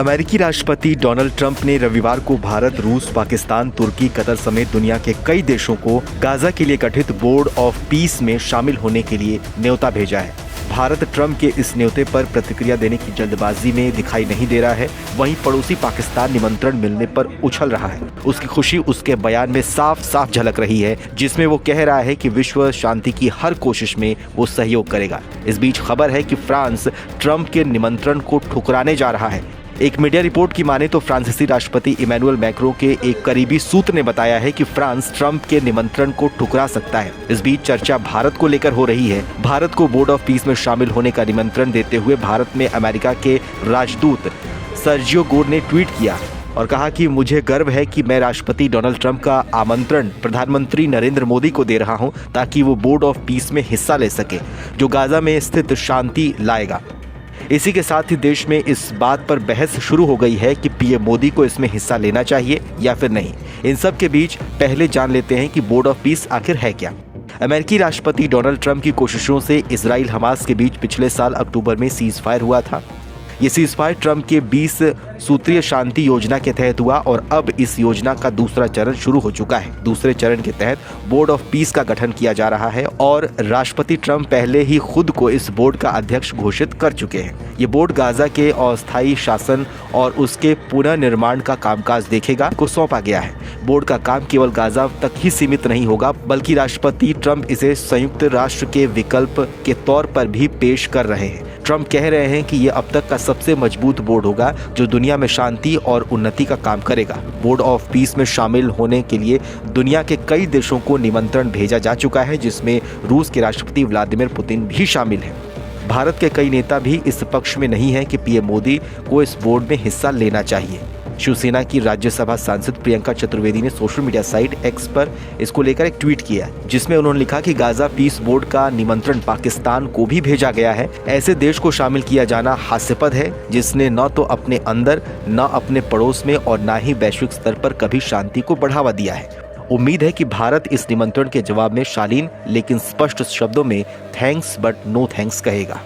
अमेरिकी राष्ट्रपति Donald Trump ने रविवार को भारत, रूस, पाकिस्तान, तुर्की, कतर समेत दुनिया के कई देशों को गाजा के लिए गठित बोर्ड ऑफ पीस में शामिल होने के लिए न्योता भेजा है। भारत ट्रंप के इस न्योते पर प्रतिक्रिया देने की जल्दबाजी में दिखाई नहीं दे रहा है। वहीं पड़ोसी पाकिस्तान निमंत्रण मिलने पर उछल रहा है। उसकी खुशी उसके बयान में साफ साफ झलक रही है, जिसमें वो कह रहा है कि विश्व शांति की हर कोशिश में वो सहयोग करेगा। इस बीच खबर है कि फ्रांस ट्रंप के निमंत्रण को ठुकराने जा रहा है। एक मीडिया रिपोर्ट की माने तो फ्रांसीसी राष्ट्रपति इमैनुअल मैक्रों के एक करीबी सूत्र ने बताया है कि फ्रांस ट्रंप के निमंत्रण को ठुकरा सकता है। इस बीच चर्चा भारत को लेकर हो रही है। भारत को बोर्ड ऑफ पीस में शामिल होने का निमंत्रण देते हुए भारत में अमेरिका के राजदूत सर्जियो गोर ने ट्वीट किया और कहा कि मुझे गर्व है कि मैं राष्ट्रपति डोनाल्ड ट्रंप का आमंत्रण प्रधानमंत्री नरेंद्र मोदी को दे रहा हूं, ताकि वो बोर्ड ऑफ पीस में हिस्सा ले सके, जो गाजा में स्थित शांति लाएगा। इसी के साथ ही देश में इस बात पर बहस शुरू हो गई है कि पीएम मोदी को इसमें हिस्सा लेना चाहिए या फिर नहीं। इन सब के बीच पहले जान लेते हैं कि बोर्ड ऑफ पीस आखिर है क्या। अमेरिकी राष्ट्रपति डोनाल्ड ट्रंप की कोशिशों से इजराइल हमास के बीच पिछले साल अक्टूबर में सीज फायर हुआ था। ये सीज फायर ट्रंप के 20 सूत्रीय शांति योजना के तहत हुआ और अब इस योजना का दूसरा चरण शुरू हो चुका है। दूसरे चरण के तहत बोर्ड ऑफ पीस का गठन किया जा रहा है और राष्ट्रपति ट्रंप पहले ही खुद को इस बोर्ड का अध्यक्ष घोषित कर चुके हैं। ये बोर्ड गाजा के अस्थायी शासन और उसके पुनर्निर्माण का कामकाज देखेगा को सौंपा गया है। बोर्ड का काम केवल गाजा तक ही सीमित नहीं होगा, बल्कि राष्ट्रपति ट्रंप इसे संयुक्त राष्ट्र के विकल्प के तौर पर भी पेश कर रहे हैं। ट्रंप कह रहे हैं कि ये अब तक का सबसे मजबूत बोर्ड होगा जो दुनिया में शांति और उन्नति का काम करेगा। बोर्ड ऑफ पीस में शामिल होने के लिए दुनिया के कई देशों को निमंत्रण भेजा जा चुका है, जिसमें रूस के राष्ट्रपति व्लादिमीर पुतिन भी शामिल हैं। भारत के कई नेता भी इस पक्ष में नहीं है कि पीएम मोदी को इस बोर्ड में हिस्सा लेना चाहिए। शिवसेना की राज्यसभा सांसद प्रियंका चतुर्वेदी ने सोशल मीडिया साइट एक्स पर इसको लेकर एक ट्वीट किया, जिसमें उन्होंने लिखा कि गाजा पीस बोर्ड का निमंत्रण पाकिस्तान को भी भेजा गया है। ऐसे देश को शामिल किया जाना हास्यास्पद है, जिसने न तो अपने अंदर, न अपने पड़ोस में और न ही वैश्विक स्तर पर कभी शांति को बढ़ावा दिया है। उम्मीद है कि भारत इस निमंत्रण के जवाब में शालीन लेकिन स्पष्ट शब्दों में थैंक्स बट नो थैंक्स कहेगा।